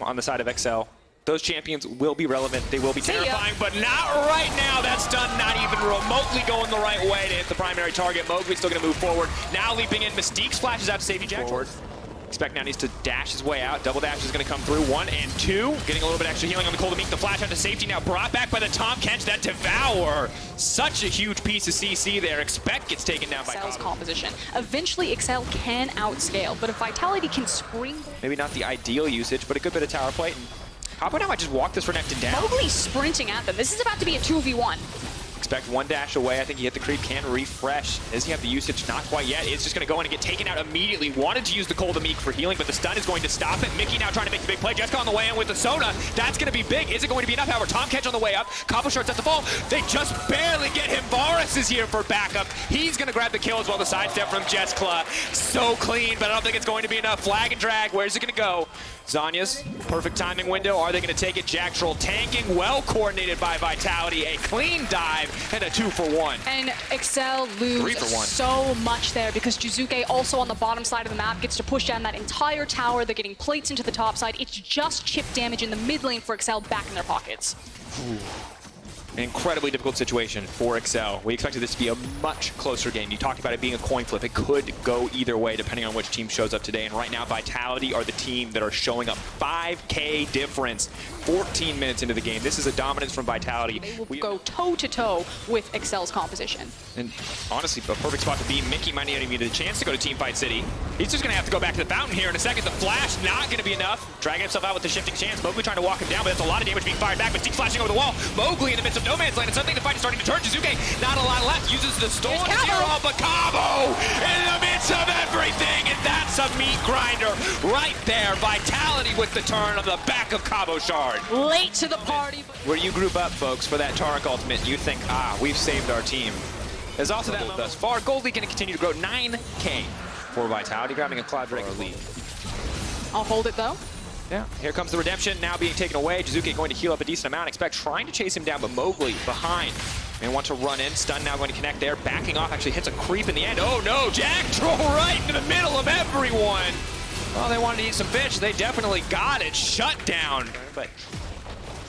on the side of XL. Those champions will be relevant. They will be terrifying, but not right now. That's done, not even remotely going the right way to hit the primary target. Mowgli's still going to move forward. Now leaping in. Mystique splashes out to safety Jack. Forward. Expect now needs to dash his way out. Double dash is going to come through. 1 and 2. Getting a little bit extra healing on the Cold Meek. The flash out to safety now brought back by the Tom Kench. That Devour. Such a huge piece of CC there. Expect gets taken down by Excel's composition. Eventually, Excel can outscale, but if Vitality can screen... Maybe not the ideal usage, but a good bit of tower plate. Kabo now might just walk this Renekton down. Mowgli sprinting at them. This is about to be a 2v1. Expect 1 dash away. I think he hit the creep, can refresh. Does he have the usage? Not quite yet. It's just going to go in and get taken out immediately. Wanted to use the Cold Meek for healing, but the stun is going to stop it. Mickey now trying to make the big play. Jessica on the way in with the Sona. That's going to be big. Is it going to be enough? However, Tom Kench on the way up. Kabo starts at the fall. They just barely get him. Varus is here for backup. He's going to grab the kill as well. The sidestep from Jeskla. So clean, but I don't think it's going to be enough. Flag and drag. Where's it going to go? Zanya's perfect timing window. Are they going to take it? Jack Troll tanking, well coordinated by Vitality. A clean dive and a 2-for-1. And Excel lose so much there because Jizuke also on the bottom side of the map gets to push down that entire tower. They're getting plates into the top side. It's just chip damage in the mid lane for Excel back in their pockets. Ooh. An incredibly difficult situation for Excel. We expected this to be a much closer game. You talked about it being a coin flip. It could go either way depending on which team shows up today. And right now, Vitality are the team that are showing up. 5K difference, 14 minutes into the game. This is a dominance from Vitality. They will go toe-to-toe with Excel's composition. And honestly, a perfect spot to be. Mickey might not even get a chance to go to Teamfight City. He's just going to have to go back to the fountain here in a second. The flash not going to be enough. Dragging himself out with the shifting chance. Mowgli trying to walk him down, but that's a lot of damage being fired back. Mystique flashing over the wall. Mowgli in the midst of no man's land, and suddenly the fight is starting to turn. Jizuke, not a lot left, uses the storm zero, but Kabo in the midst of everything, and that's a meat grinder right there. Vitality with the turn on the back of Kabo Shard. Late to the party. Where you group up, folks, for that Taric ultimate, you think, we've saved our team. There's also that moment thus far. Gold League going to continue to grow 9K for Vitality, grabbing a Cloud Drake lead. I'll hold it though. Yeah, here comes the redemption, now being taken away. Jizuke going to heal up a decent amount. Expect trying to chase him down, but Mowgli behind. And want to run in. Stun now going to connect there. Backing off, actually hits a creep in the end. Oh no, Jack Troll right in the middle of everyone. Well, they wanted to eat some fish. They definitely got it shut down. But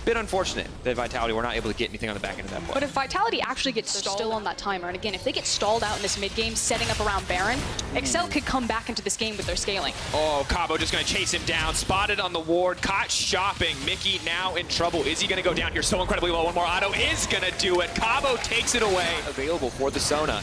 bit unfortunate that Vitality were not able to get anything on the back end of that play. But if Vitality actually gets still on that timer, and again, if they get stalled out in this mid game, setting up around Baron, Excel could come back into this game with their scaling. Oh, Kabo just going to chase him down. Spotted on the ward, caught shopping. Mickey now in trouble. Is he going to go down here so incredibly low? One more auto is going to do it. Kabo takes it away. Available for the Sona.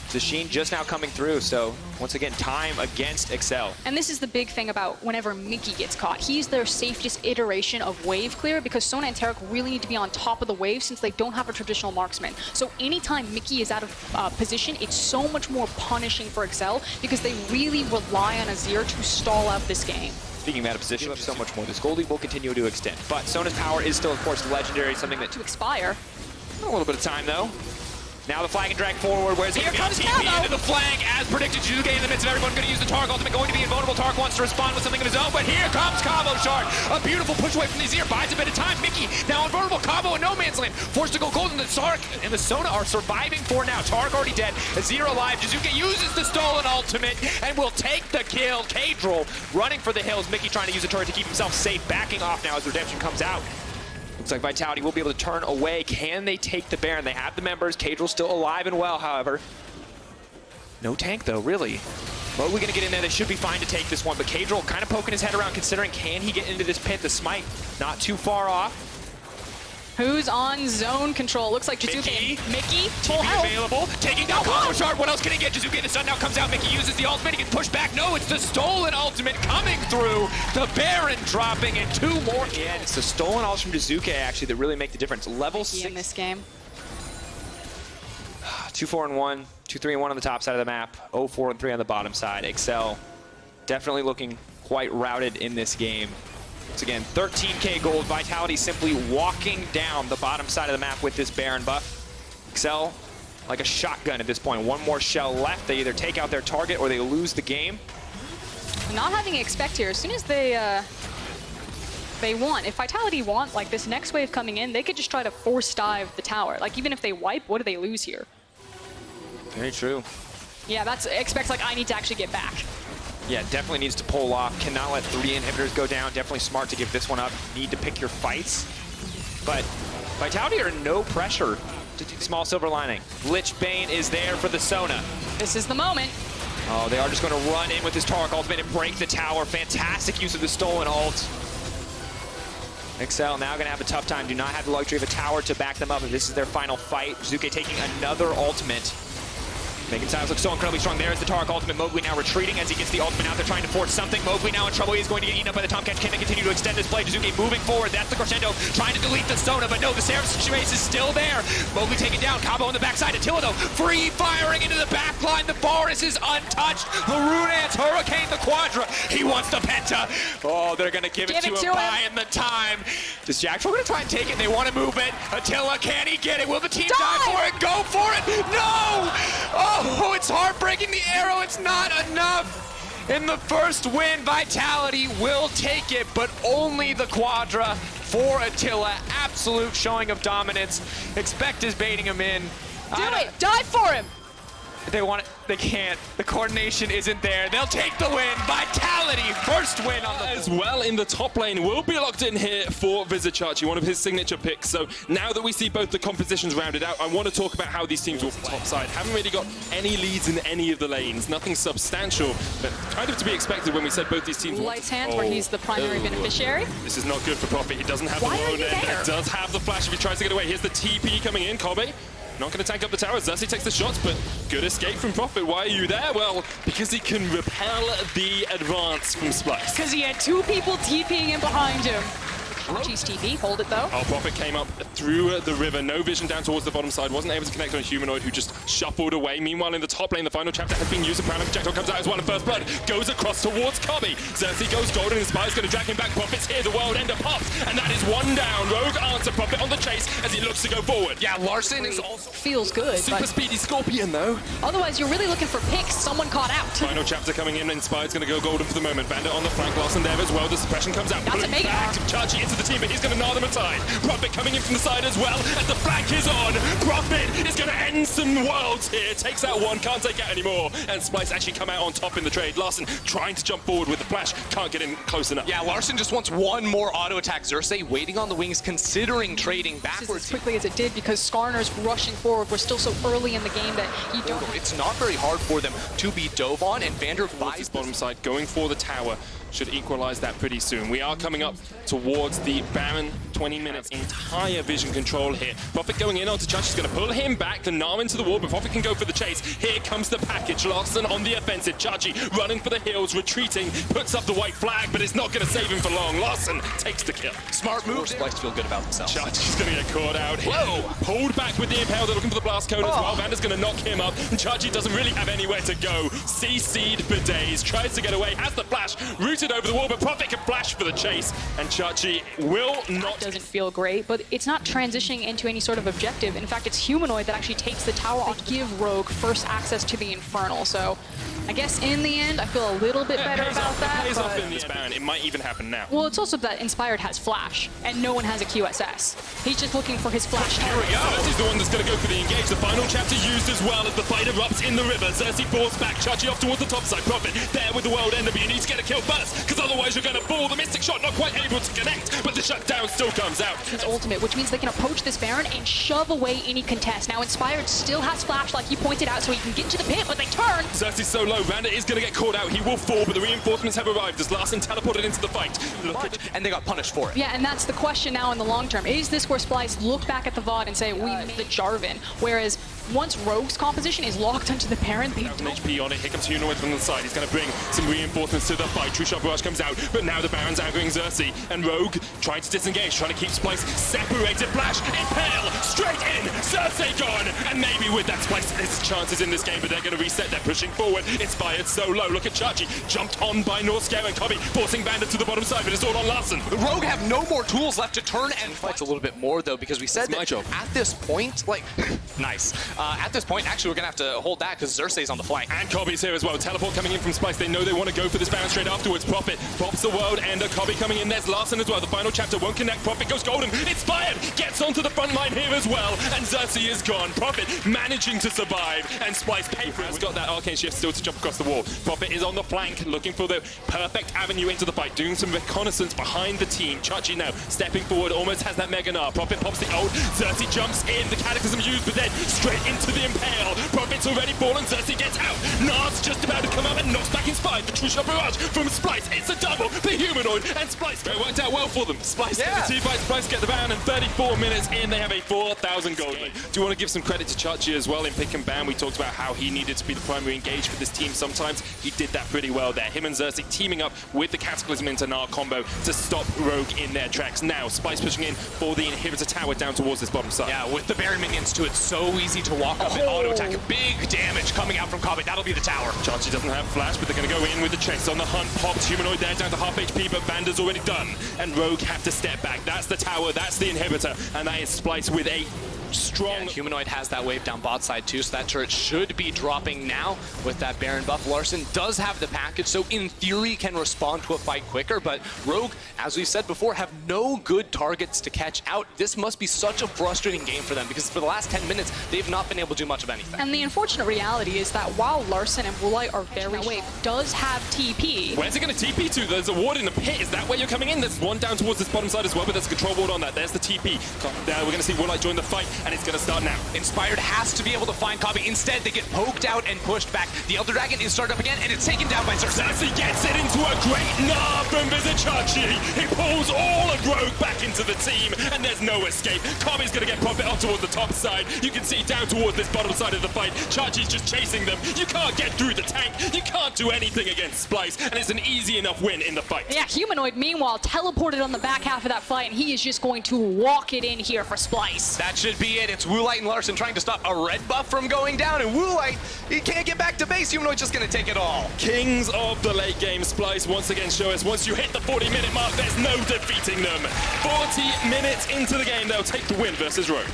Zashin just now coming through, so once again, time against Excel. And this is the big thing about whenever Mickey gets caught. He's their safest iteration of wave clear because Sona and Taric really need to be on top of the wave since they don't have a traditional marksman. So anytime Mickey is out of position, it's so much more punishing for Excel because they really rely on Azir to stall out this game. Speaking of out of position, so much more. This Gold League will continue to extend. But Sona's power is still, of course, legendary, something that... To expire. A little bit of time, though. Now the flag and drag forward. Where's he going to go? TP into the flag as predicted. Jizuke in the midst of everyone going to use the Tark ultimate. Going to be invulnerable. Tark wants to respond with something of his own, but here comes Kabo Shard. A beautiful push away from the Azir. Buys a bit of time. Mickey now invulnerable. Kabo in no man's land. Forced to go gold. And the Tark and the Sona are surviving for now. Tark already dead. Azir alive. Jizuke uses the stolen ultimate and will take the kill. Kadril running for the hills. Mickey trying to use a turret to keep himself safe. Backing off now as redemption comes out. Looks like Vitality will be able to turn away. Can they take the Baron? They have the members. Kadril's still alive and well, however. No tank, though, really. Mowgli gonna get in there. They should be fine to take this one, but Kadril kind of poking his head around, considering can he get into this pit? The smite not too far off. Who's on zone control? Looks like Jizuke. Mickey, full health. Available, taking down Kabo Shard. What else can he get? Jizuke, the sun now comes out. Mickey uses the ultimate. He gets pushed back. No, it's the stolen ultimate coming through. The Baron dropping and 2 more. Yeah, it's the stolen ults from Jizuke actually that really make the difference. Level 6 in this game. 2-4-1, 2-3-1 on the top side of the map. 0-4-3 on the bottom side. Excel definitely looking quite routed in this game. Once again, 13K gold. Vitality simply walking down the bottom side of the map with this Baron buff. Excel like a shotgun at this point. One more shell left. They either take out their target or they lose the game. Not having expect here. As soon as they want, if Vitality want, like this next wave coming in, they could just try to force dive the tower. Like even if they wipe, what do they lose here? Very true. Yeah, that's expects like I need to actually get back. Yeah, definitely needs to pull off. Cannot let 3 inhibitors go down. Definitely smart to give this one up. Need to pick your fights. But Vitality are no pressure to do small silver lining. Lich Bane is there for the Sona. This is the moment. Oh, they are just going to run in with this Taric ultimate and break the tower. Fantastic use of the stolen ult. Excel now going to have a tough time. Do not have the luxury of a tower to back them up if this is their final fight. Zuke taking another ultimate. Making Silas look so incredibly strong. There is the Taric ultimate. Mowgli now retreating as he gets the ultimate out there, trying to force something. Mowgli now in trouble. He's going to get eaten up by the Tomcat. Can they continue to extend this play? Zuke moving forward. That's the Crescendo trying to delete the Sona, but no, the Seraph situation is still there. Mowgli taken down. Cabo on the backside. Attila, though, free firing into the back line. The Boris is untouched. The Runance Hurricane, the Quadra. He wants the Penta. Oh, they're going to give it to him, buying the time. Does Jackson going to try and take it? They want to move it. Attila, can he get it? Will the team die for it? Go for it. No! Oh, it's heartbreaking. The arrow, it's not enough. In the first win, Vitality will take it, but only the Quadra for Attila. Absolute showing of dominance. Expect is baiting him in. Do it. Die for him. They want it. They can't. The coordination isn't there. They'll take the win. Vitality, first win on the as well in the top lane. Will be locked in here for Vizicachi, one of his signature picks. So now that we see both the compositions rounded out, I want to talk about how these teams will top side. Haven't really got any leads in any of the lanes. Nothing substantial, but kind of to be expected when we said both these teams. Light's hands, where he's the primary beneficiary. This is not good for Prophet. He doesn't have the low end. He does have the flash if he tries to get away. Here's the TP coming in. Kobe not going to tank up the tower. Xerxes takes the shots, but good escape from Prophet. Why are you there? Well, because he can repel the advance from Splice. Because he had 2 people TPing in behind him. Kachi's TP, hold it though. Oh, Prophet came up through the river. No vision down towards the bottom side. Wasn't able to connect on a humanoid who just shuffled away. Meanwhile, in the top lane, the final chapter has been used. Apparently, Projectile comes out as well, and First Blood goes across towards Kobe. Xerxes goes golden, and Spire's going to drag him back. Prophet's here. The world ender pops, and that is 1 down. Rogue answer Prophet on the chase as he looks to go forward. Yeah, Larson is also feels good. Super speedy Scorpion, though. Otherwise, you're really looking for picks. Someone caught out. Final chapter coming in, and Spire's going to go golden for the moment. Bandit on the flank, Larson there as well. The suppression comes out. That's a mega. Active Chachi into the team, but he's going to gnaw them aside. Prophet coming in from the side as well as the flank is on. Prophet is going to end some worlds here. Takes out 1, can't take out anymore. And Splice actually come out on top in the trade. Larson trying to jump forward with the flash. Can't get in close enough. Yeah, Larson just wants 1 more auto attack. Xerxes waiting on the wings, considering trading backwards. As quickly as it did, because Skarner's rushing forward. We're still so early in the game that you don't... It's not very hard for them to be dove on, and Vander buys bottom side, going for the tower. Should equalize that pretty soon. We are coming up towards the Baron. 20 minutes, entire vision control here. Prophet going in onto Chachi. He's going to pull him back. The Nar into the wall, but Prophet can go for the chase. Here comes the package. Larson on the offensive. Chachi running for the hills, retreating, puts up the white flag, but it's not going to save him for long. Larson takes the kill. Smart move. Splice to feel good about themselves. Chachi's going to get caught out here. Whoa! Pulled back with the impale. They're looking for the blast cone as well. Vander's going to knock him up, and Chachi doesn't really have anywhere to go. CC'd for days. Tries to get away, has the flash, rooted over the wall, but Prophet can flash for the chase, and Chachi will not... Doesn't feel great, but it's not transitioning into any sort of objective. In fact, it's Humanoid that actually takes the tower off to give Rogue first access to the Infernal. So I guess in the end, I feel a little bit better about that. It pays off in this Baron. It might even happen now. Well, it's also that Inspired has Flash, and no one has a QSS. He's just looking for his Flash. Here we go. Xerxes the one that's going to go for the engage. The final chapter used as well as the fight erupts in the river. Xerxes falls back. Chachi off towards the top side. Prophet there with the world ender, but you need to get a kill first, because otherwise you're going to fall. The Mystic Shot not quite able to connect, but the shutdown still comes out. His ultimate, which means they can approach this Baron and shove away any contest. Now, Inspired still has Flash, like you pointed out, so he can get into the pit, but they turn. Xerxes so low. Randa is going to get caught out. He will fall, but the reinforcements have arrived as Larson teleported into the fight. And they got punished for it. Yeah, and that's the question now in the long term. Is this where Splice look back at the VOD and say, we made the Jarvan? Whereas once Rogue's composition is locked onto the Baron, they don't... HP on it. Here comes Humanoid from the side. He's going to bring some reinforcements to the fight. True Shot Barrage comes out, but now the Baron's angering Xerxes, and Rogue trying to disengage, trying to keep Splice separated. Flash, Impale, straight in, Xerxes gone, and maybe with that Splice, there's chances in this game, but they're going to reset. They're pushing forward. Inspired so low. Look at Chachi, jumped on by Northscare and Kobe, forcing Bandit to the bottom side, but it's all on Larson. Rogue have no more tools left to turn and fight a little bit more, though, because we said that at this point, like, nice. At this point, actually, we're going to have to hold that because Xerxes on the flank. And Kobe's here as well. Teleport coming in from Splice. They know they want to go for this Baron straight afterwards. Profit pops the world ender. Kobe coming in. There's Larson as well. The final chapter won't connect. Profit goes golden. Inspired gets onto the front line here as well. And Xerxes is gone. Profit managing to survive. And Splice paper has got that arcane shift still to jump across the wall. Profit is on the flank looking for the perfect avenue into the fight. Doing some reconnaissance behind the team. Chachi now stepping forward. Almost has that Mega Gnar. Profit pops the ult. Xerxes jumps in. The Cataclysm used, but then straight into the Impale. Profit's already fallen. Xerxes gets out. Gnar's just about to come up and knocks back Inspired. The true shot barrage from Splice. It's a double for Humanoid and Splice. It worked out well for them. Splice get the team fight. Splice get the ban, and 34 minutes in, they have a 4,000 gold lead. Do you want to give some credit to Chachi as well in pick and ban? We talked about how he needed to be the primary engage for this team sometimes. He did that pretty well there. Him and Xerxes teaming up with the Cataclysm into Gnar combo to stop Rogue in their tracks. Now, Splice pushing in for the inhibitor tower down towards this bottom side. Yeah, with the Baron minions too, it's so easy to walk up and auto attack. Big damage coming out from Kobe. That'll be the tower. Chachi doesn't have flash, but they're going to go in with the chase on the hunt. Pops Humanoid there down to half HP, but Vander's already done. And Rogue have to step back. That's the tower, that's the inhibitor, and that is Splice with a strong... Yeah, Humanoid has that wave down bot side too, so that turret should be dropping now with that Baron buff. Larson does have the package, so in theory can respond to a fight quicker, but Rogue, as we said before, have no good targets to catch out. This must be such a frustrating game for them, because for the last 10 minutes, they've not been able to do much of anything. And the unfortunate reality is that while Larson and Woolite are very wave does have TP. Where's it going to TP to? There's a ward in the pit. Is that where you're coming in? There's one down towards this bottom side as well, but there's a control ward on that. There's the TP. Now we're going to see Woolite join the fight, and it's going to start now. Inspired has to be able to find Kobe. Instead, they get poked out and pushed back. The Elder Dragon is started up again, and it's taken down by Xerxes. He gets it into a great Gnar from Chachi. He pulls all of Rogue back into the team, and there's no escape. Kobe's going to get Profit up towards the top side. You can see down towards this bottom side of the fight. Chachi's just chasing them. You can't get through the tank. You can't do anything against Splice, and it's an easy enough win in the fight. Yeah, Humanoid, meanwhile, teleported on the back half of that fight, and he is just going to walk it in here for Splice. That should be it. It's Woolite and Larson trying to stop a red buff from going down, and Woolite, he can't get back to base. Humanoid's just going to take it all. Kings of the late game. Splice once again show us once you hit the 40-minute mark, there's no defeating them. 40 minutes into the game, they'll take the win versus Rogue.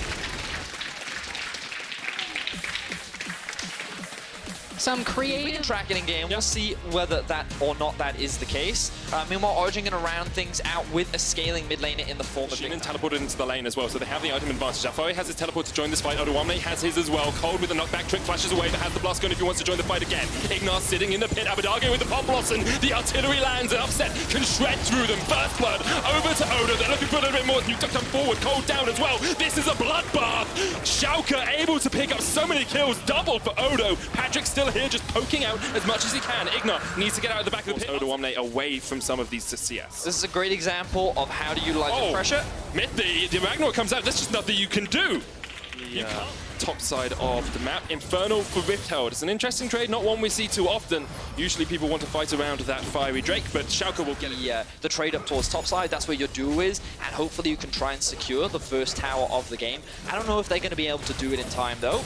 Some We can creative... track it in game. We'll see whether that or not that is the case. Meanwhile, Origin going to round things out with a scaling mid laner in the form of Shinan teleported into the lane as well, so they have the item advantage. Alfari has his teleport to join this fight. Odoamne has his as well. Cold with a knockback trick flashes away, but has the blast gun if he wants to join the fight again. Ignar sitting in the pit. Abadage with the pop blossom. The artillery lands and Upset can shred through them. First blood over to Odo. They're looking for a little bit more. New tucked them forward. Cold down as well. This is a bloodbath. Schalke able to pick up so many kills. Double for Odo. Patrick still here just poking out as much as he can. Ignar needs to get out of the back of the pit. Odoamne away from some of these to CS. This is a great example of how to utilize the pressure. The Ragnar comes out. There's just nothing you can do. You can't. Top side of the map. Infernal for Rifthold. It's an interesting trade, not one we see too often. Usually people want to fight around that fiery Drake, but Schalke will get it. The trade up towards top side, that's where your duel is, and hopefully you can try and secure the first tower of the game. I don't know if they're going to be able to do it in time though.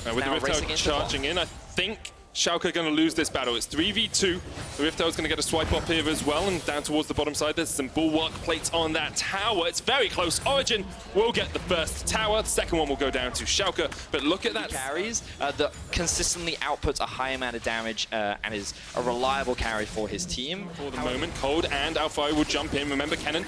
With the Rifthold charging in, I think Schalke are going to lose this battle. It's 3v2. The Rifthold's going to get a swipe up here as well, and down towards the bottom side, there's some bulwark plates on that tower. It's very close. Origin will get the first tower. The second one will go down to Schalke, but look at that. Carries that consistently outputs a high amount of damage and is a reliable carry for his team. For the moment, Cold and Alfari will jump in. Remember, Kennen,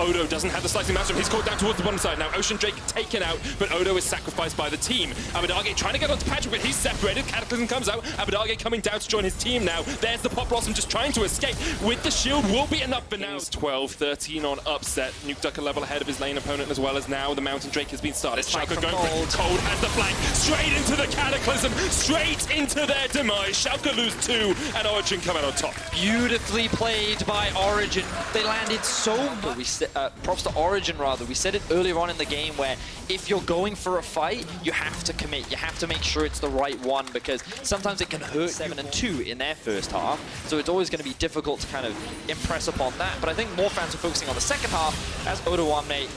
Odo doesn't have the slicing master. He's called down towards the bottom side. Now, Ocean Drake taken out, but Odo is sacrificed by the team. Abadage trying to get onto Patrick, but he's separated. Cataclysm comes out. Abadage coming down to join his team now. There's the Pop Blossom just trying to escape. With the shield will be enough for now. 12-13 on Upset. Nuke Duck a level ahead of his lane opponent as well as now the Mountain Drake has been started. Schalke going for it. Cold has the flank. Straight into the Cataclysm. Straight into their demise. Schalke lose 2 and Origin come out on top. Beautifully played by Origin. They landed so much. Props to Origin rather. We said it earlier on in the game where if you're going for a fight, you have to commit. You have to make sure it's the right one because sometimes it can hurt 7-2 in their first half. So it's always going to be difficult to kind of impress upon that. But I think more fans are focusing on the second half as Odoamne.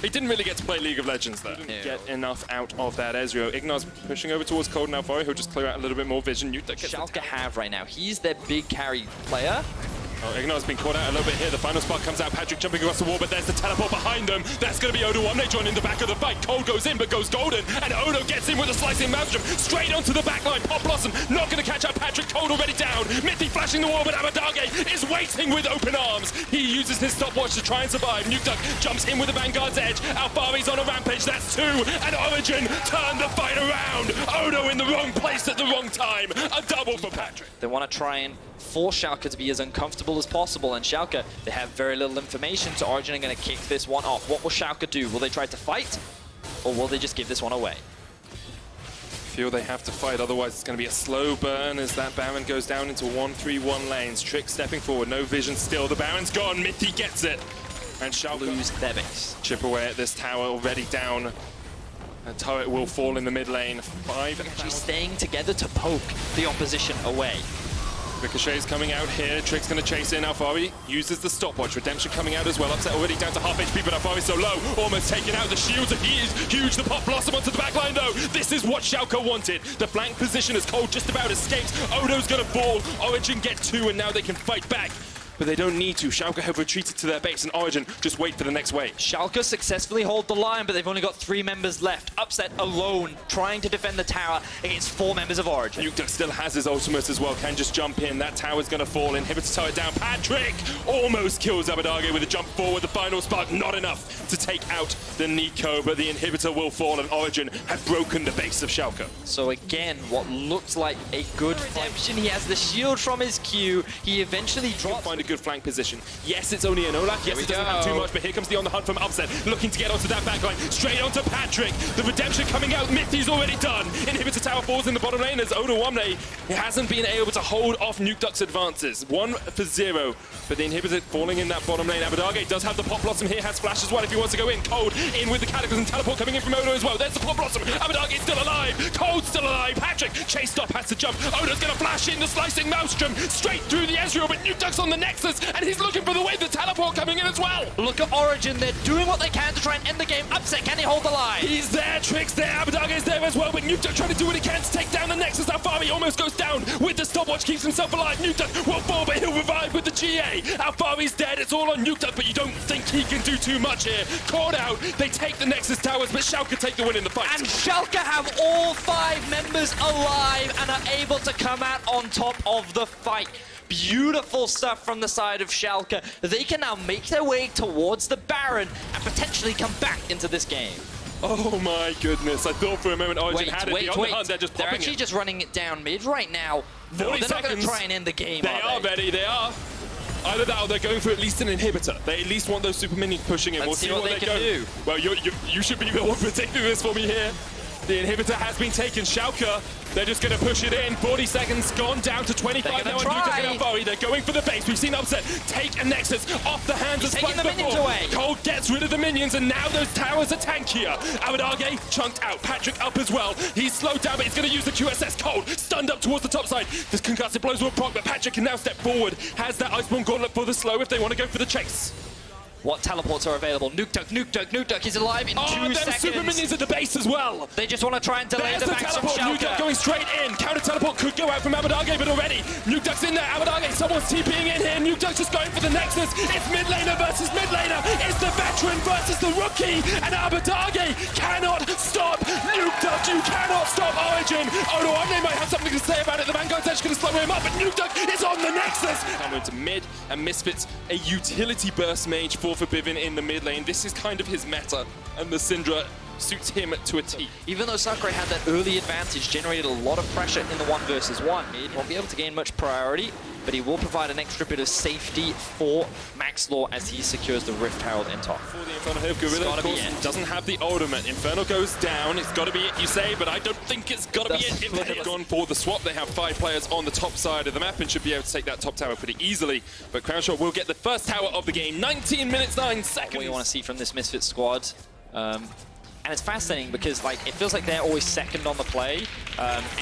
He didn't really get to play League of Legends though. Didn't get enough out of that Ezreal. Ignar's pushing over towards Cold and Alfari. He'll just clear out a little bit more vision. Schalke have right now. He's their big carry player. Oh, Ignor's been caught out a little bit here. The final spark comes out. Patrick jumping across the wall, but there's the teleport behind them. That's going to be Odo Omne joining the back of the fight. Cold goes in, but goes golden. And Odo gets in with a slicing Maelstrom straight onto the back line. Pop Blossom not going to catch up. Patrick Cold already down. Mithy flashing the wall, but Abadage is waiting with open arms. He uses his stopwatch to try and survive. Nukeduck jumps in with the Vanguard's edge. Alfari's on a rampage. That's 2. And Origin turn the fight around. Odo in the wrong place at the wrong time. A double for Patrick. They want to try and force Schalke to be as uncomfortable as possible, and Schalke, they have very little information, so Origin are going to kick this one off. What will Schalke do? Will they try to fight, or will they just give this one away? Feel they have to fight, otherwise it's going to be a slow burn as that Baron goes down into 1-3-1 lanes. Trick stepping forward, no vision still. The Baron's gone, Mithy gets it. And Schalke Lose their base. chip away at this tower, already down. A turret will fall in the mid lane. 5 Actually staying together to poke the opposition away. Ricochet's coming out here. Trick's going to chase in. Alfari uses the stopwatch. Redemption coming out as well. Upset already down to half HP, but Alfari's so low. Almost taking out the shields. He is huge. The Pop Blossom onto the back line, though. This is what Schalke wanted. The flank position as Cold just about escapes. Odo's going to fall. Origin get 2, and now they can fight back. But they don't need to. Schalke have retreated to their base, and Origin just wait for the next wave. Schalke successfully hold the line, but they've only got 3 members left. Upset alone, trying to defend the tower against 4 members of Origin. Nukeduck still has his ultimate as well, can just jump in. That tower's going to fall. Inhibitor turret down. Patrick almost kills Abadage with a jump forward. The final spark, not enough to take out the Nico, but the inhibitor will fall, and Origin have broken the base of Schalke. So again, what looks like a good redemption. He has the shield from his Q. He eventually drops. Find a good flank position. Yes, it's only an Olaf. Yes, it doesn't have too much, but here comes the on the hunt from Upset, looking to get onto that backline. Straight onto Patrick. The redemption coming out. Mithy's already done. Inhibitor tower falls in the bottom lane as Odo Omne hasn't been able to hold off Nukeduck's advances. 1-0, but the inhibitor falling in that bottom lane. Abadage does have the Pop Blossom here, has flash as well if he wants to go in. Cold in with the Cataclysm teleport coming in from Odo as well. There's the Pop Blossom. Abadage still alive. Cold still alive. Patrick chased off, has to jump. Odo's going to flash in the slicing Maelstrom straight through the Ezreal, but Nukeduck's on the Nexus, and he's looking for the wave. The teleport coming in as well. Look at Origin. They're doing what they can to try and end the game. Upset, can he hold the line? He's there, Trick's there, Abadage is there as well, but Nukeduck trying to do what he can to take down the Nexus. Alfari almost goes down with the stopwatch, keeps himself alive. Nukeduck will fall, but he'll revive with the GA. Alfari's dead, it's all on Nukeduck, but you don't think he can do too much here. Caught out, they take the Nexus towers, but Schalke take the win in the fight. And Schalke have all 5 members alive and are able to come out on top of the fight. Beautiful stuff from the side of Schalke. They can now make their way towards the Baron and potentially come back into this game. Oh my goodness, I thought for a moment Origin had it. The on the hunt, they're just popping actually it. just running it down mid right now. No, they're not going to try and end the game, They are ready, they are. Either that or they're going for at least an inhibitor. They at least want those super minions pushing in. Let's see what they can do. Well, you should be the one predicting this for me here. The inhibitor has been taken. Schalke, they're just going to push it in. 40 seconds gone, down to 25 now. And they're going for the base. We've seen Upset take a Nexus off the hands of taking the minions away. Cold gets rid of the minions, and now those towers are tankier. Abadage chunked out. Patrick up as well. He's slowed down, but he's going to use the QSS. Cold stunned up towards the top side. This concussive blows will proc, but Patrick can now step forward. Has that Iceborne Gauntlet for the slow if they want to go for the chase. What teleports are available? Nukeduck is alive in 2 seconds. Super minions at the base as well. They just want to try and delay the backs from Schalke. Nukeduck going straight in. Counter teleport could go out from Abadage, but already Nukeduck's in there. Abadage, someone's TPing in here. Nukeduck's just going for the Nexus. It's mid laner versus mid laner. It's the veteran versus the rookie, and Abadage cannot stop Nukeduck. You cannot stop Origin. Odo Omne might have something to say about it. The Vanguard's edge going to slow him up, but Nukeduck is on the Nexus. Come into mid, and Misfits a utility burst mage for Forbidden in the mid lane. This is kind of his meta, and the Syndra suits him to a T. Even though Sakurai had that early advantage, generated a lot of pressure in the 1 versus 1, he won't be able to gain much priority, but he will provide an extra bit of safety for Max Law as he secures the Rift Herald in top. For the Infernal Hive, Gorilla, of course, doesn't have the ultimate. Infernal goes down. It's got to be it, you say, but I don't think it's got to be it. If they've gone for the swap, they have 5 players on the top side of the map and should be able to take that top tower pretty easily. But Crownshot will get the first tower of the game. 19 minutes, 9 seconds. What you want to see from this Misfits squad. And it's fascinating because it feels like they're always second on the play,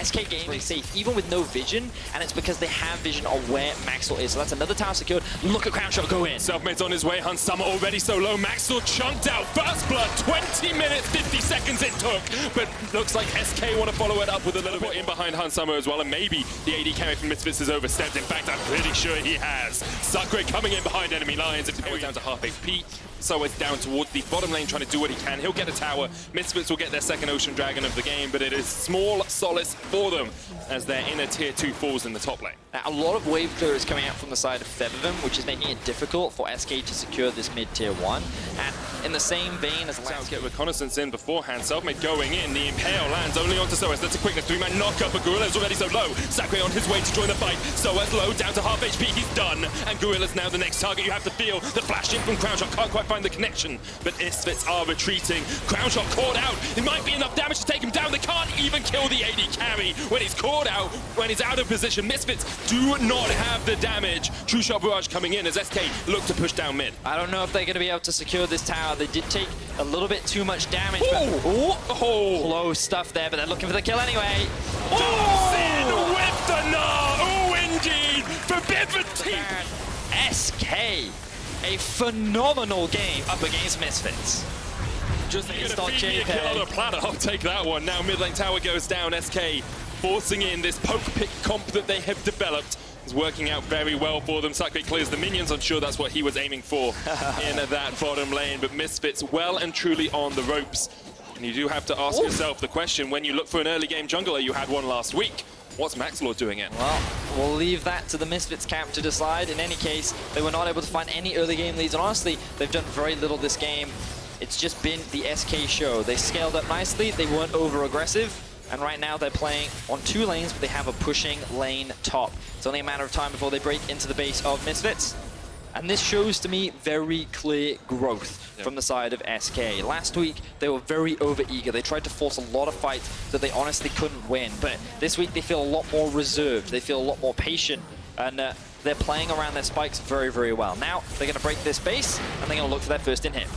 SK Gaming safe, even with no vision, and it's because they have vision on where Maxwell is. So that's another tower secured. Look at Crown Shot go in. Selfmade's on his way. Hunsummer already so low. Maxwell chunked out. First blood. 20 minutes, 50 seconds it took. But looks like SK want to follow it up with a little bit in behind Hunsummer as well. And maybe the AD carry from Misfits has overstepped. In fact, I'm pretty sure he has. Sakura coming in behind enemy lines. It's down to half HP. So it's down towards the bottom lane trying to do what he can. He'll get a tower. Misfits will get their second Ocean Dragon of the game, but it is small solace for them as their inner tier 2 falls in the top lane. Now, a lot of wave clear is coming out from the side of Feathervim, which is making it difficult for SK to secure this mid-tier 1. And in the same vein as Let's get reconnaissance in beforehand. Selfmade going in. The Impale lands only onto Soaz. That's a quickness. 3-man knockup, but Gorilla's already so low. Sakura on his way to join the fight. Soaz low, down to half HP. He's done. And Gorilla's now the next target. You have to feel the flash in from Crownshot. Can't quite find the connection, but Misfits are retreating. Crownshot caught out. It might be enough damage to take him down. They can't even kill the AD carry when he's caught out, when he's out of position. Misfits do not have the damage. True Shot Barrage coming in as SK look to push down mid. I don't know if they're going to be able to secure this tower. They did take a little bit too much damage, close stuff there, but they're looking for the kill anyway. Oh, with the gnaw. Oh, indeed. Forbidden team. SK, a phenomenal game up against Misfits. Just gonna feed me a kill on a platter. I'll take that one. Now mid lane tower goes down. SK forcing in this poke pick comp that they have developed. Is working out very well for them. Sakura clears the minions. I'm sure that's what he was aiming for in that bottom lane. But Misfits well and truly on the ropes. And you do have to ask yourself the question, when you look for an early game jungler, you had one last week. What's Maxlord doing it? Well, we'll leave that to the Misfits camp to decide. In any case, they were not able to find any early game leads. And honestly, they've done very little this game. It's just been the SK show. They scaled up nicely. They weren't over-aggressive. And right now they're playing on 2 lanes, but they have a pushing lane top. It's only a matter of time before they break into the base of Misfits. And this shows to me very clear growth from the side of SK. Last week, they were very over-eager. They tried to force a lot of fights that they honestly couldn't win. But this week, they feel a lot more reserved. They feel a lot more patient. And they're playing around their spikes very, very well. Now, they're going to break this base, and they're going to look for their first in-hit.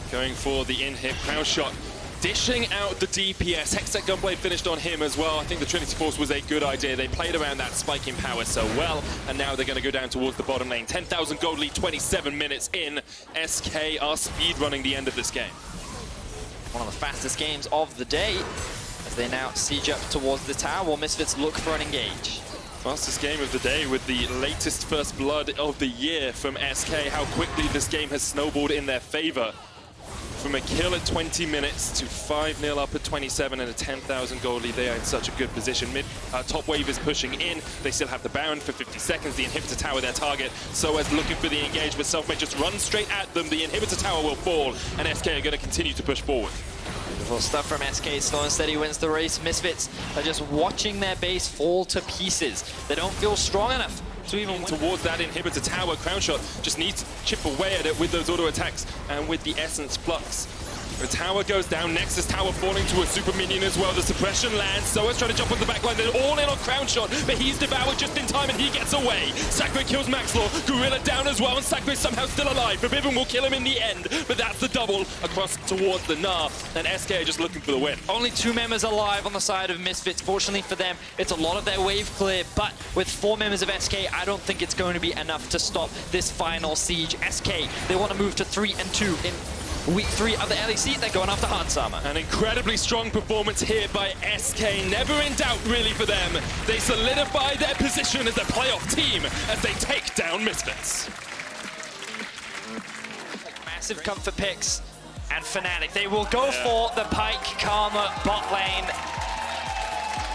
Going for the in-hit. Crownshot dishing out the DPS. Hextech Gunblade finished on him as well. I think the Trinity Force was a good idea. They played around that spiking power so well, and now they're going to go down towards the bottom lane. 10,000 gold lead, 27 minutes in. SK are speedrunning the end of this game. One of the fastest games of the day, as they now siege up towards the tower, while Misfits look for an engage. Fastest game of the day with the latest first blood of the year from SK. How quickly this game has snowballed in their favor. From a kill at 20 minutes to 5-0 up at 27 and a 10,000 gold lead. They are in such a good position. Top wave is pushing in. They still have the Baron for 50 seconds. The inhibitor tower their target. Soaz looking for the engage, but Selfmade just runs straight at them. The inhibitor tower will fall, and SK are going to continue to push forward. Beautiful stuff from SK. Slow and steady wins the race. Misfits are just watching their base fall to pieces. They don't feel strong enough to even towards that inhibitor tower. Crownshot just needs to chip away at it with those auto attacks and with the Essence Flux. The tower goes down. Nexus tower falling to a super minion as well. The suppression lands. Soaz trying to jump on the backline. They're all in on Crownshot, but he's devoured just in time and he gets away. Sakura kills Maxlord. Gorilla down as well, and Sakura is somehow still alive. Forbidden will kill him in the end, but that's the double across towards the Gnar, and SK are just looking for the win. Only 2 members alive on the side of Misfits. Fortunately for them, it's a lot of their wave clear, but with 4 members of SK, I don't think it's going to be enough to stop this final siege. SK, they want to move to 3-2 in Week 3 of the LEC. They're going after Hansama. An incredibly strong performance here by SK. Never in doubt, really, for them. They solidify their position as a playoff team as they take down Misfits. Massive comfort picks and Fnatic. They will go for the Pike Karma bot lane.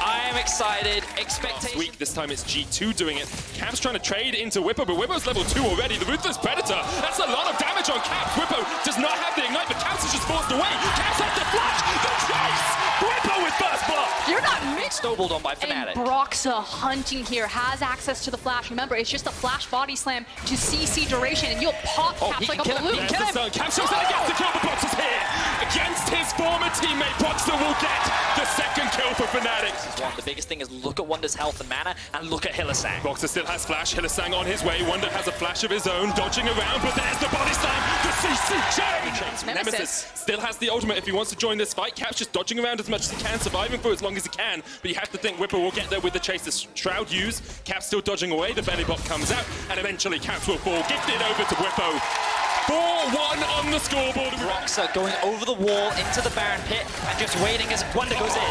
I am excited. Last week, this time it's G2 doing it. Cap's trying to trade into Whippo, but Whippo's level 2 already. The Ruthless Predator, that's a lot of damage on Caps. Whippo does not have the Ignite, but Caps is just forced away. Caps has the flash, the trace! Whippo with first blood! You're not mixed. Snowballed on by Fnatic. And Broxa hunting here has access to the flash. Remember, it's just a flash body slam to CC duration, and you'll pop Caps like a balloon. Caps shows that he gets the kill, but Broxa's here. Against his former teammate, Broxa will get the second kill for Fnatic. The biggest thing is look at Wonder's health and mana, and look at Hylissang. Broxa still has flash. Hylissang on his way. Wonder has a flash of his own, dodging around, but there's the body slam. The CC change. Nemesis. Nemesis still has the ultimate if he wants to join this fight. Cap's just dodging around as much as he can, surviving for as long as he can. But you have to think Whipper will get there with the chase. The Shroud use. Cap's still dodging away. The belly bot comes out, and eventually Caps will fall. Gifted over to Whippo. 4-1 on the scoreboard. Roxa going over the wall into the Baron pit and just waiting as Wonder goes in.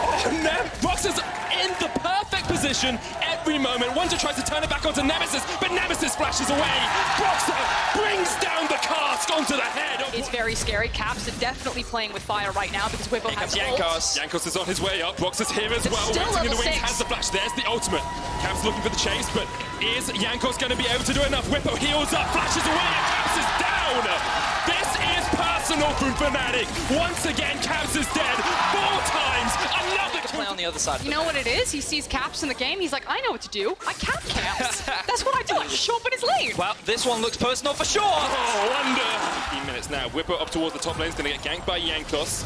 Roxa's in the perfect position every moment. Wonder tries to turn it back onto Nemesis, but Nemesis flashes away. Roxa brings down the cask onto the head. It's very scary. Caps are definitely playing with fire right now because Whippo has ult. Jankos is on his way up. Roxa's here as well. Still Waiting in the level wings, 6. has the flash. There's the ultimate. Caps looking for the chase, but is Jankos going to be able to do enough? Whippo heals up, flashes away, and Caps is down. This is personal from Fnatic. Once again, Caps is dead 4 times. Another Play on the other side. You know what it is? He sees Caps in the game. He's like, I know what to do. I cap Caps. That's what I do. I show up in his lane. Well, this one looks personal for sure. Oh, Wonder! 15 minutes now. Whippo up towards the top lane is going to get ganked by Jankos.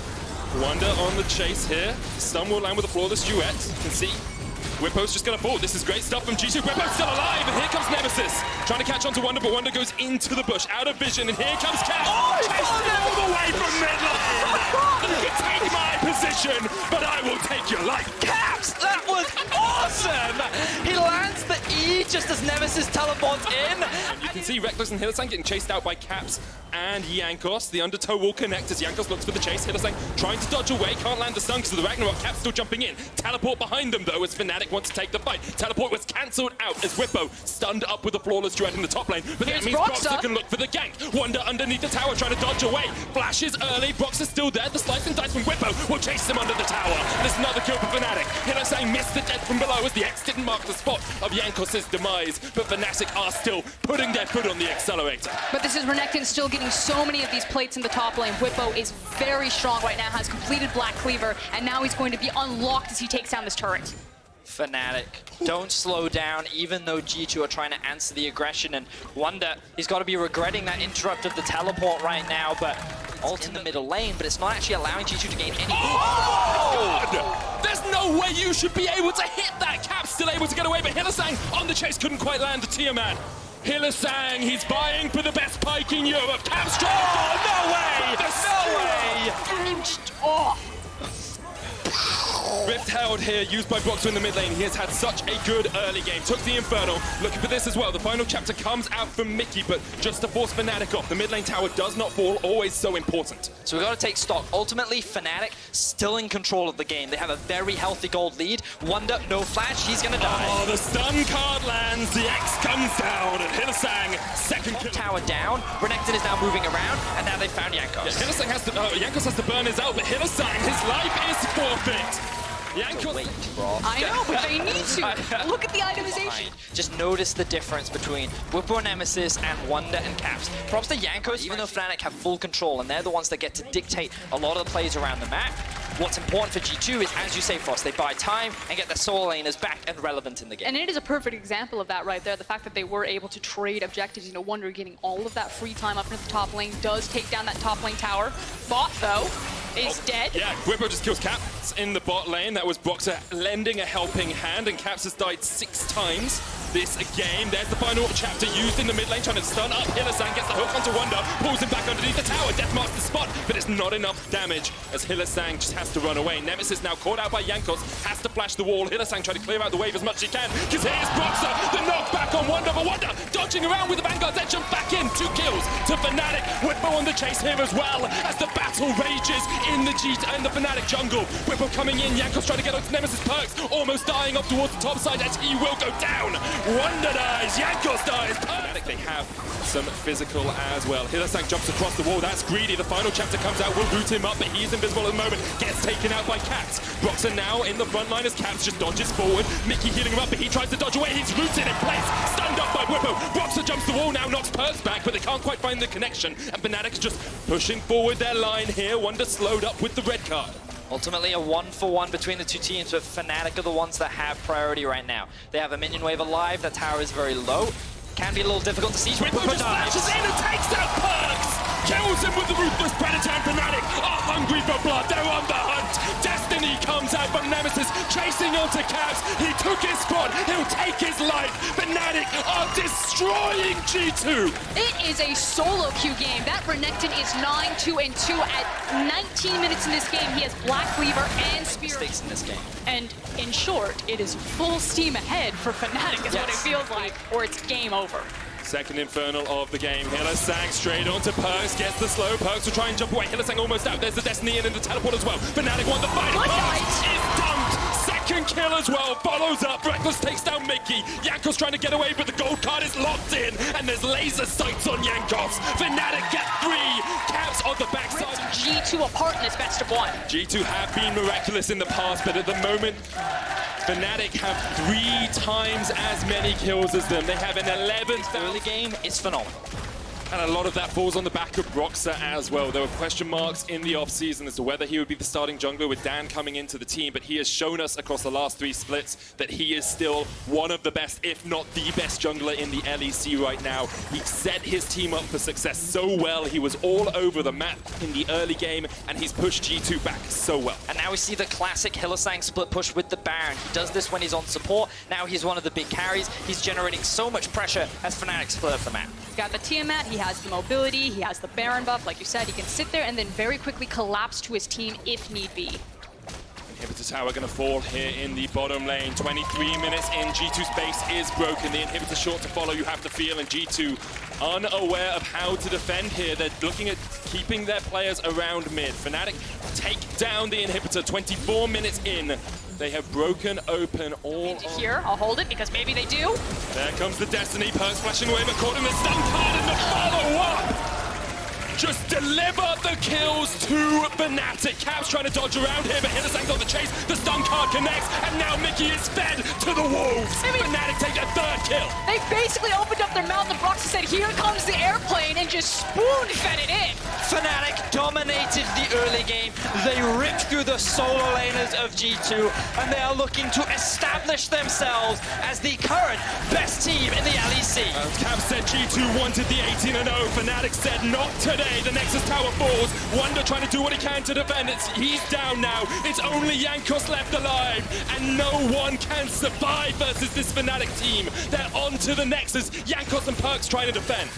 Wonder on the chase here. Stun will land with a flawless duet. You can see Whippo's just going to fall. This is great stuff from G2. Whippo's still alive, and here comes Nemesis. Trying to catch on to Wonder, but Wonder goes into the bush, out of vision, and here comes Cap. Chasing all the way from mid lane. You can take my position, but I will take your life. Caps, that was awesome! He lands the E just as Nemesis teleports in. And you can see Reckless and Hylissang getting chased out by Caps and Jankos. The undertow will connect as Jankos looks for the chase. Hylissang trying to dodge away, can't land the stun because of the Ragnarok. Caps still jumping in. Teleport behind them though as Fnatic wants to take the fight. Teleport was cancelled out as Whippo stunned up with a flawless duet in the top lane. But that means Broxah can look for the gank. Wonder underneath the tower trying to dodge away. Flashes early. Broxah's still there. The slice and dice from Whippo will chase him under the tower. And there's another kill for Fnatic. Hylissang missed the death from below as the X didn't mark the spot of Jankos' demise. But Fnatic are still putting their foot on the accelerator. But this is Renekton still getting so many of these plates in the top lane. Whippo is very strong right now, has completed Black Cleaver, and now he's going to be unlocked as he takes down this turret. Fnatic don't slow down, even though G2 are trying to answer the aggression, and Wonder, he's got to be regretting that interrupt of the teleport right now, but ult in the middle lane, but it's not actually allowing G2 to gain any. Oh my God! There's no way you should be able to hit that. Cap still able to get away, but Hylissang on the chase couldn't quite land the Tiamat. Hylissang, he's vying for the best pike in Europe. Cap strike! Oh, no way! No way! Oh. Rift held here, used by Broxah in the mid lane. He has had such a good early game. Took the Infernal. Looking for this as well. The final chapter comes out from Mickey, but just to force Fnatic off. The mid lane tower does not fall, always so important. So we've got to take stock. Ultimately, Fnatic still in control of the game. They have a very healthy gold lead. Wonder, no flash, he's gonna die. Oh, the stun card lands, the X comes down, and Hylissang, second kill. Tower down, Renekton is now moving around, and now they found Jankos. Yeah, Hylissang has to, Jankos has to burn his out, but Hylissang, his life is forfeit. Jankos. Wait, bro. I know, but they need to. Look at the itemization. Just notice the difference between Whippo Nemesis and Wonder and Caps. Props to Jankos, even though Fnatic have full control, and they're the ones that get to dictate a lot of the plays around the map. What's important for G2 is, as you say, Frost, they buy time and get their solo laners back and relevant in the game. And it is a perfect example of that right there. The fact that they were able to trade objectives. You know, Wonder getting all of that free time up into the top lane does take down that top lane tower. Bot, though, is dead. Yeah, Whippo just kills Caps in the bot lane. That was Broxah lending a helping hand, and Caps has died 6 times this game. There's the final chapter used in the mid lane, trying to stun up. Hylissang gets the hook onto Wonder, pulls him back underneath the tower. Death marks the spot, but it's not enough damage as Hylissang just has to run away. Nemesis now caught out by Jankos, has to flash the wall. Hylissang trying to clear out the wave as much as he can, because here's Broxah, the knockback on Wonder, but Wonder dodging around with the Vanguard's edge and back in. 2 kills to Fnatic. Whippo on the chase here as well as the battle rages in the Fnatic jungle. Whippo coming in, Jankos trying to get onto Nemesis perks, almost dying up towards the top side as he will go down. Wonder dies, Jankos dies. Fnatic, they have some physical as well. Hylissang jumps across the wall, that's greedy. The final chapter comes out, will root him up, but he's invisible at the moment. Gets taken out by Caps. Broxah now in the front line as Caps just dodges forward. Mickey healing him up, but he tries to dodge away. He's rooted in place, stunned up by Whippo. Broxah jumps the wall now, knocks perks back, but they can't quite find the connection. And Fnatic's just pushing forward their line here. Wonder slowed up with the red card. Ultimately, a 1-for-1 between the two teams, but Fnatic are the ones that have priority right now. They have a minion wave alive, that tower is very low. Can be a little difficult to see. Whippo just flashes in and takes out perks! Kills him with the Ruthless Predator, and Fnatic are hungry for blood. They're on the hunt. Destiny comes out, but Nemesis chasing onto Caps. He took his spot. He'll take his life. Fnatic are destroying G2. It is a solo queue game. That Renekton is 9-2-2 at 19 minutes in this game. He has Black Cleaver and Spear. Mistakes in this game. And in short, it is full steam ahead for Fnatic is what it feels like, or it's game over. Second Infernal of the game. Hylissang straight onto Perks, gets the slow. Perks will try and jump away. Hylissang almost out. There's the Destiny in and the teleport as well. Fnatic won the fight. Perks is dunked. Second kill as well. Follows up. Reckless takes down Mickey. Jankos trying to get away, but the gold card is locked in. And there's laser sights on Jankos. Fnatic get 3. Caps on the backside. G2 apart in this best of 1. G2 have been miraculous in the past, but at the moment, Fnatic have 3 times as many kills as them. They have an 11th Early game is phenomenal. And a lot of that falls on the back of Broxah as well. There were question marks in the offseason as to whether he would be the starting jungler with Dan coming into the team, but he has shown us across the last 3 splits that he is still one of the best, if not the best jungler in the LEC right now. He set his team up for success so well. He was all over the map in the early game, and he's pushed G2 back so well. And now we see the classic Hylissang split push with the Baron. He does this when he's on support. Now he's one of the big carries. He's generating so much pressure as Fnatic split up the map. He's got the Tiamat, he has the mobility, he has the Baron buff, like you said. He can sit there and then very quickly collapse to his team if need be. Inhibitor tower going to fall here in the bottom lane. 23 minutes in, G2's base is broken. The inhibitor short to follow, you have to feel, and G2 unaware of how to defend here. They're looking at keeping their players around mid. Fnatic take down the inhibitor 24 minutes in. They have broken open all Here, I'll hold it because maybe they do. There comes the Destiny. Perks flashing away, but caught in the stun card and the follow-up. Just deliver the kills to Fnatic. Caps trying to dodge around here, but Hylissang's on the chase. The stun card connects, and now Mickey is fed to the wolves. Fnatic take a 3rd kill. They basically opened up their mouth and Broxah said, here comes the airplane, and just spoon-fed it in. Fnatic dominated the early game. They ripped through the solo laners of G2, and they are looking to establish themselves as the current best team in the LEC. Caps said G2 wanted the 18-0. Fnatic said not today. The Nexus tower falls. Wonder trying to do what he can to defend. He's down now. It's only Jankos left alive, and no one can survive versus this Fnatic team. They're on to the Nexus. Jankos and Perks trying to defend.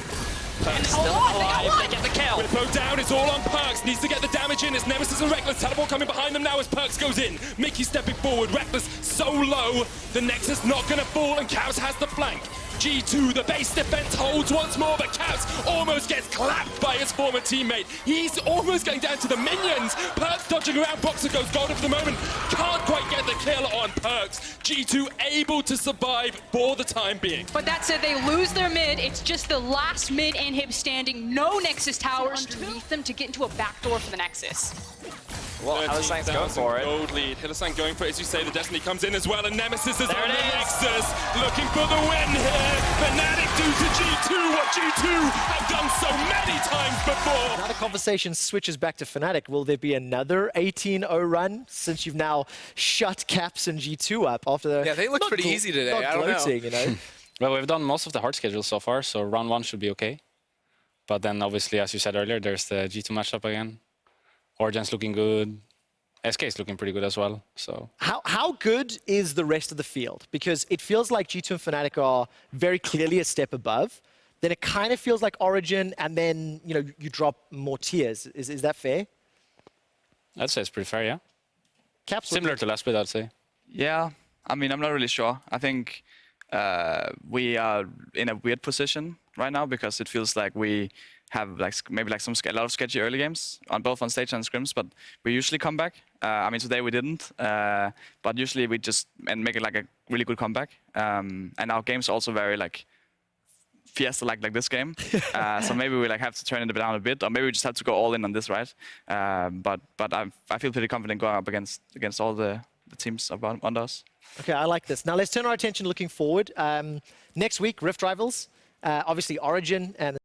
Perks Still alive. They get the kill. Whippo down, it's all on Perks. Needs to get the damage in. It's Nemesis and Reckless. Teleport coming behind them now as Perks goes in. Mickey stepping forward. Reckless so low. The Nexus not going to fall, and Caps has the flank. G2, the base defense holds once more, but Caps almost gets clapped by his former teammate. He's almost going down to the minions. Perks dodging around. Boxer goes gold for the moment. Can't quite get the kill on Perks. G2 able to survive for the time being. But that said, they lose their mid. It's just the last mid inhib standing. No Nexus towers underneath them to get into a backdoor for the Nexus. Well, Hylissang's going for it. Gold lead. Hylissang going for it, as you say. The Destiny comes in as well, and Nemesis is on the Nexus, looking for the win here. Fnatic do to G2 what G2 have done so many times before. Now the conversation switches back to Fnatic. Will there be another 18-0 run since you've now shut Caps and G2 up after the... Yeah, they look pretty easy today. Not I don't gloating, know. You know? Well, we've done most of the hard schedules so far, so round 1 should be okay. But then, obviously, as you said earlier, there's the G2 matchup again. Origen's looking good. SK is looking pretty good as well. So How good is the rest of the field? Because it feels like G2 and Fnatic are very clearly a step above. Then it kind of feels like Origin, and then you drop more tiers. Is that fair? I'd say it's pretty fair, yeah. Caps Similar to last split, I'd say. Yeah, I mean, I'm not really sure. I think we are in a weird position right now because it feels like we have maybe a lot of sketchy early games on both on stage and scrims, but we usually come back. I mean, today we didn't, but usually we just make it like a really good comeback. And our game's also very Fiesta like this game. So maybe we have to turn it down a bit, or maybe we just have to go all in on this, right? But I feel pretty confident going up against all the teams under us. Okay, I like this. Now let's turn our attention looking forward. Next week, Rift Rivals. Obviously Origin and